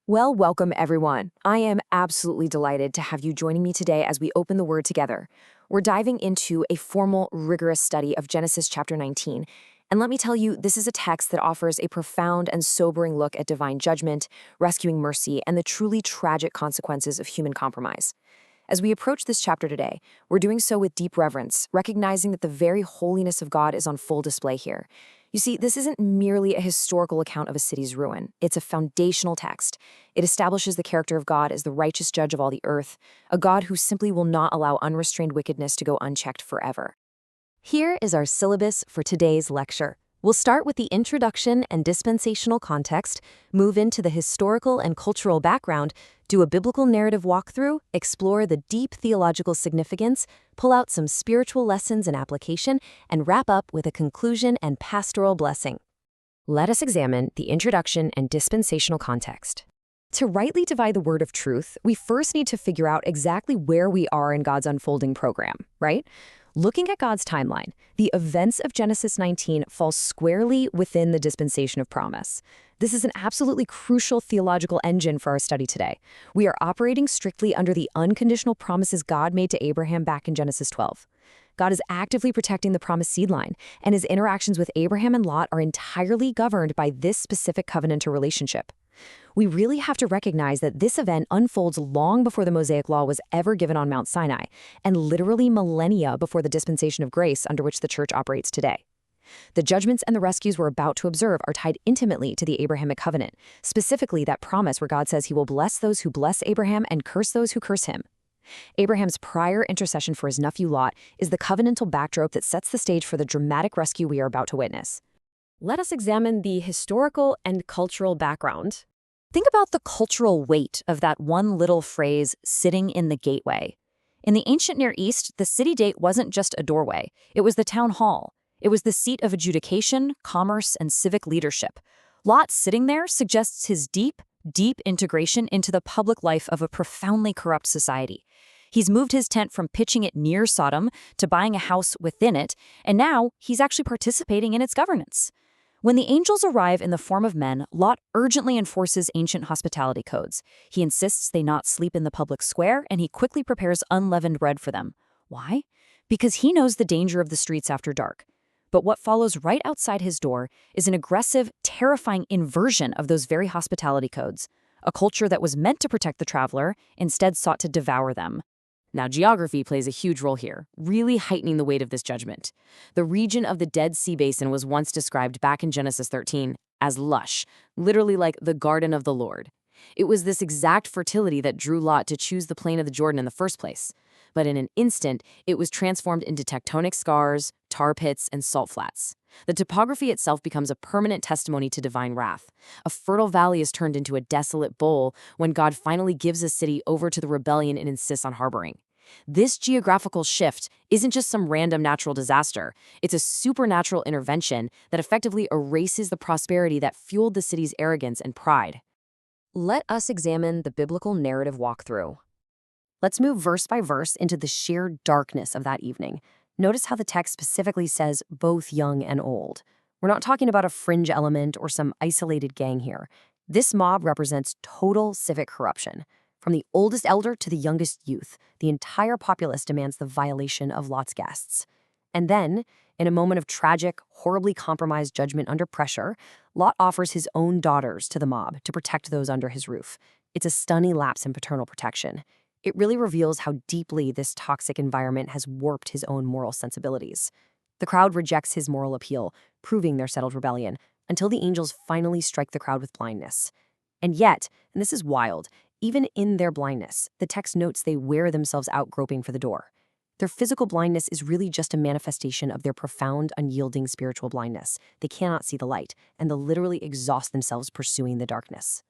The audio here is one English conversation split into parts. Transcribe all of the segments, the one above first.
Well, welcome everyone. I am absolutely delighted to have you joining me today as we open the Word together. We're diving into a formal, rigorous study of Genesis chapter 19. And let me tell you, this is a text that offers a profound and sobering look at divine judgment, rescuing mercy, and the truly tragic consequences of human compromise. As we approach this chapter today, we're doing so with deep reverence, recognizing that the very holiness of God is on full display here. You see, this isn't merely a historical account of a city's ruin. It's a foundational text. It establishes the character of God as the righteous judge of all the earth, a God who simply will not allow unrestrained wickedness to go unchecked forever. Here is our syllabus for today's lecture. We'll start with the introduction and dispensational context, move into the historical and cultural background, do a biblical narrative walkthrough, explore the deep theological significance, pull out some spiritual lessons and application, and wrap up with a conclusion and pastoral blessing. Let us examine the introduction and dispensational context. To rightly divide the word of truth, we first need to figure out exactly where we are in God's unfolding program, right? Looking at God's timeline, the events of Genesis 19 fall squarely within the dispensation of promise. This is an absolutely crucial theological engine for our study today. We are operating strictly under the unconditional promises God made to Abraham back in Genesis 12. God is actively protecting the promised seed line, and his interactions with Abraham and Lot are entirely governed by this specific covenantal relationship. We really have to recognize that this event unfolds long before the Mosaic Law was ever given on Mount Sinai, and literally millennia before the dispensation of grace under which the church operates today. The judgments and the rescues we're about to observe are tied intimately to the Abrahamic covenant, specifically that promise where God says he will bless those who bless Abraham and curse those who curse him. Abraham's prior intercession for his nephew Lot is the covenantal backdrop that sets the stage for the dramatic rescue we are about to witness. Let us examine the historical and cultural background. Think about the cultural weight of that one little phrase, sitting in the gateway. In the ancient Near East, the city gate wasn't just a doorway. It was the town hall. It was the seat of adjudication, commerce, and civic leadership. Lot sitting there suggests his deep integration into the public life of a profoundly corrupt society. He's moved his tent from pitching it near Sodom to buying a house within it, and now he's actually participating in its governance. When the angels arrive in the form of men, Lot urgently enforces ancient hospitality codes. He insists they not sleep in the public square, and he quickly prepares unleavened bread for them. Why? Because he knows the danger of the streets after dark. But what follows right outside his door is an aggressive, terrifying inversion of those very hospitality codes. A culture that was meant to protect the traveler instead sought to devour them. Now, geography plays a huge role here, really heightening the weight of this judgment. The region of the Dead Sea Basin was once described back in Genesis 13 as lush, literally like the garden of the Lord. It was this exact fertility that drew Lot to choose the plain of the Jordan in the first place. But in an instant, it was transformed into tectonic scars, tar pits, and salt flats. The topography itself becomes a permanent testimony to divine wrath. A fertile valley is turned into a desolate bowl when God finally gives a city over to the rebellion it insists on harboring. This geographical shift isn't just some random natural disaster. It's a supernatural intervention that effectively erases the prosperity that fueled the city's arrogance and pride. Let us examine the biblical narrative walkthrough. Let's move verse by verse into the sheer darkness of that evening. Notice how the text specifically says both young and old. We're not talking about a fringe element or some isolated gang here. This mob represents total civic corruption. From the oldest elder to the youngest youth, the entire populace demands the violation of Lot's guests. And then, in a moment of tragic, horribly compromised judgment under pressure, Lot offers his own daughters to the mob to protect those under his roof. It's a stunning lapse in paternal protection. It really reveals how deeply this toxic environment has warped his own moral sensibilities. The crowd rejects his moral appeal, proving their settled rebellion, until the angels finally strike the crowd with blindness. And yet, and this is wild, even in their blindness, the text notes they wear themselves out groping for the door. Their physical blindness is really just a manifestation of their profound, unyielding spiritual blindness. They cannot see the light, and they'll literally exhaust themselves pursuing the darkness.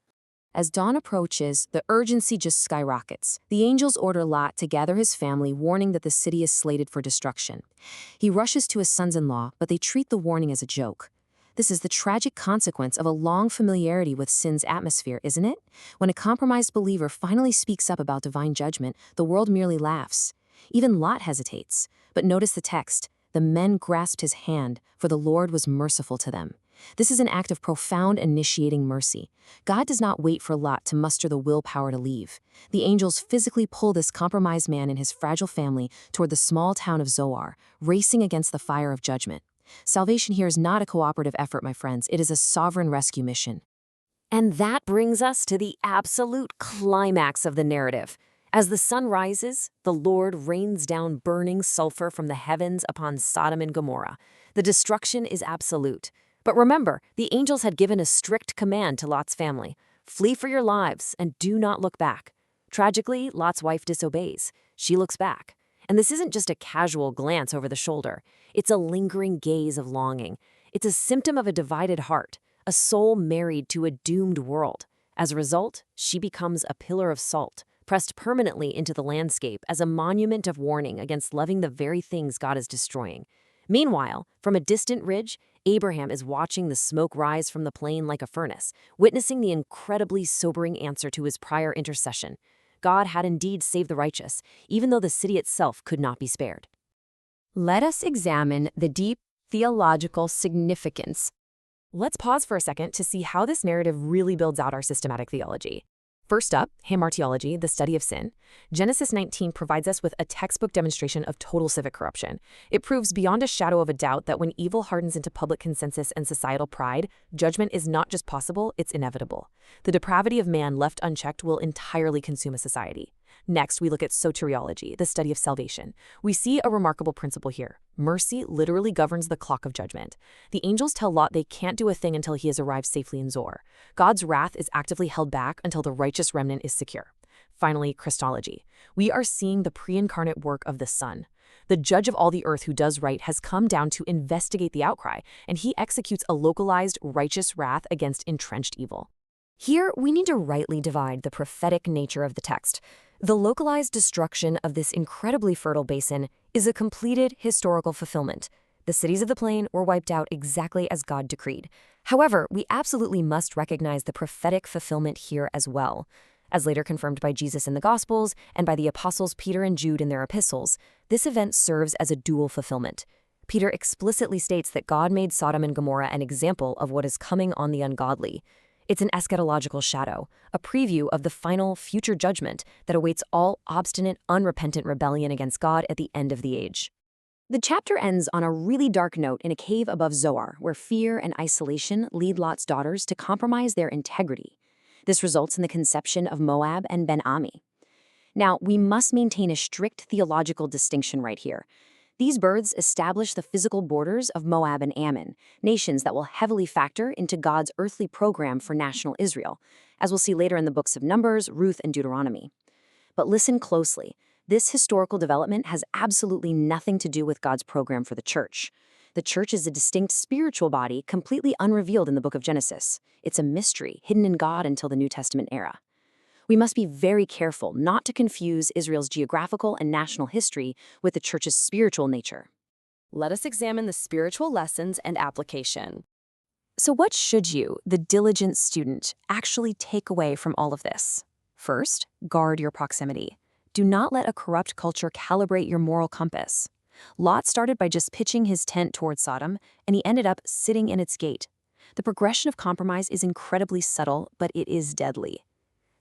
As dawn approaches, the urgency just skyrockets. The angels order Lot to gather his family, warning that the city is slated for destruction. He rushes to his sons-in-law, but they treat the warning as a joke. This is the tragic consequence of a long familiarity with sin's atmosphere, isn't it? When a compromised believer finally speaks up about divine judgment, the world merely laughs. Even Lot hesitates. But notice the text. The men grasped his hand, for the Lord was merciful to them. This is an act of profound initiating mercy. God does not wait for Lot to muster the willpower to leave. The angels physically pull this compromised man and his fragile family toward the small town of Zoar, racing against the fire of judgment. Salvation here is not a cooperative effort, my friends. It is a sovereign rescue mission. And that brings us to the absolute climax of the narrative. As the sun rises, the Lord rains down burning sulfur from the heavens upon Sodom and Gomorrah. The destruction is absolute. But remember, the angels had given a strict command to Lot's family. Flee for your lives and do not look back. Tragically, Lot's wife disobeys. She looks back. And this isn't just a casual glance over the shoulder. It's a lingering gaze of longing. It's a symptom of a divided heart, a soul married to a doomed world. As a result, she becomes a pillar of salt, pressed permanently into the landscape as a monument of warning against loving the very things God is destroying. Meanwhile, from a distant ridge, Abraham is watching the smoke rise from the plain like a furnace, witnessing the incredibly sobering answer to his prior intercession. God had indeed saved the righteous, even though the city itself could not be spared. Let us examine the deep theological significance. Let's pause for a second to see how this narrative really builds out our systematic theology. First up, hamartiology, the study of sin. Genesis 19 provides us with a textbook demonstration of total civic corruption. It proves beyond a shadow of a doubt that when evil hardens into public consensus and societal pride, judgment is not just possible, it's inevitable. The depravity of man left unchecked will entirely consume a society. Next, we look at soteriology, the study of salvation. We see a remarkable principle here. Mercy literally governs the clock of judgment. The angels tell Lot they can't do a thing until he has arrived safely in Zoar. God's wrath is actively held back until the righteous remnant is secure. Finally, Christology. We are seeing the pre-incarnate work of the Son. The judge of all the earth who does right has come down to investigate the outcry, and he executes a localized, righteous wrath against entrenched evil. Here, we need to rightly divide the prophetic nature of the text. The localized destruction of this incredibly fertile basin is a completed historical fulfillment. The cities of the plain were wiped out exactly as God decreed. However, we absolutely must recognize the prophetic fulfillment here as well. As later confirmed by Jesus in the Gospels and by the apostles Peter and Jude in their epistles, this event serves as a dual fulfillment. Peter explicitly states that God made Sodom and Gomorrah an example of what is coming on the ungodly. It's an eschatological shadow, a preview of the final future judgment that awaits all obstinate, unrepentant rebellion against God at the end of the age. The chapter ends on a really dark note in a cave above Zoar, where fear and isolation lead Lot's daughters to compromise their integrity. This results in the conception of Moab and Ammon. Now, we must maintain a strict theological distinction right here. These births establish the physical borders of Moab and Ammon, nations that will heavily factor into God's earthly program for national Israel, as we'll see later in the books of Numbers, Ruth, and Deuteronomy. But listen closely. This historical development has absolutely nothing to do with God's program for the church. The church is a distinct spiritual body completely unrevealed in the book of Genesis. It's a mystery hidden in God until the New Testament era. We must be very careful not to confuse Israel's geographical and national history with the church's spiritual nature. Let us examine the spiritual lessons and application. So what should you, the diligent student, actually take away from all of this? First, guard your proximity. Do not let a corrupt culture calibrate your moral compass. Lot started by just pitching his tent toward Sodom, and he ended up sitting in its gate. The progression of compromise is incredibly subtle, but it is deadly.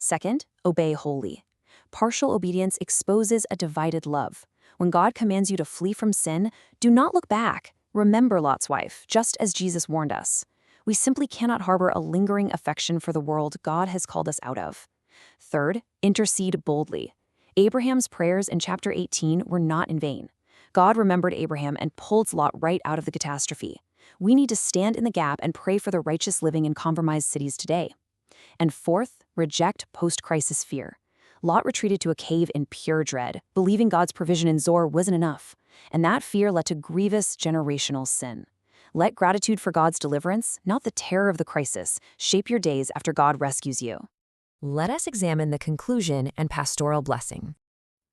Second, obey wholly. Partial obedience exposes a divided love. When God commands you to flee from sin, do not look back. Remember Lot's wife, just as Jesus warned us. We simply cannot harbor a lingering affection for the world God has called us out of. Third, intercede boldly. Abraham's prayers in chapter 18 were not in vain. God remembered Abraham and pulled Lot right out of the catastrophe. We need to stand in the gap and pray for the righteous living in compromised cities today. And fourth, reject post-crisis fear. Lot retreated to a cave in pure dread, believing God's provision in Zoar wasn't enough, and that fear led to grievous generational sin. Let gratitude for God's deliverance, not the terror of the crisis, shape your days after God rescues you. Let us examine the conclusion and pastoral blessing.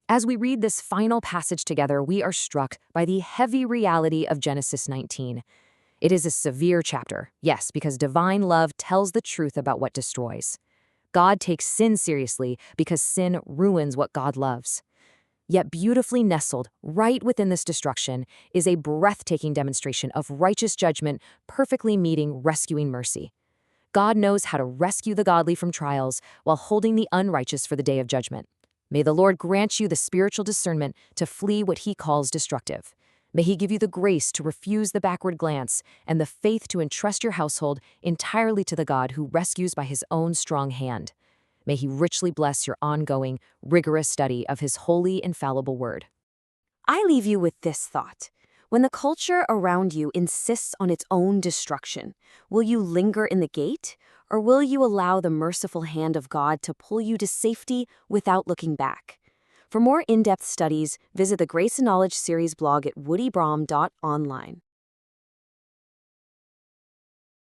As we read this final passage together, we are struck by the heavy reality of Genesis 19. It is a severe chapter, yes, because divine love tells the truth about what destroys. God takes sin seriously because sin ruins what God loves. Yet beautifully nestled right within this destruction is a breathtaking demonstration of righteous judgment perfectly meeting rescuing mercy. God knows how to rescue the godly from trials while holding the unrighteous for the day of judgment. May the Lord grant you the spiritual discernment to flee what he calls destructive. May he give you the grace to refuse the backward glance and the faith to entrust your household entirely to the God who rescues by his own strong hand. May he richly bless your ongoing, rigorous study of his holy, infallible word. I leave you with this thought. When the culture around you insists on its own destruction, will you linger in the gate, or will you allow the merciful hand of God to pull you to safety without looking back? For more in-depth studies, visit the Grace and Knowledge series blog at woodybrohm.online.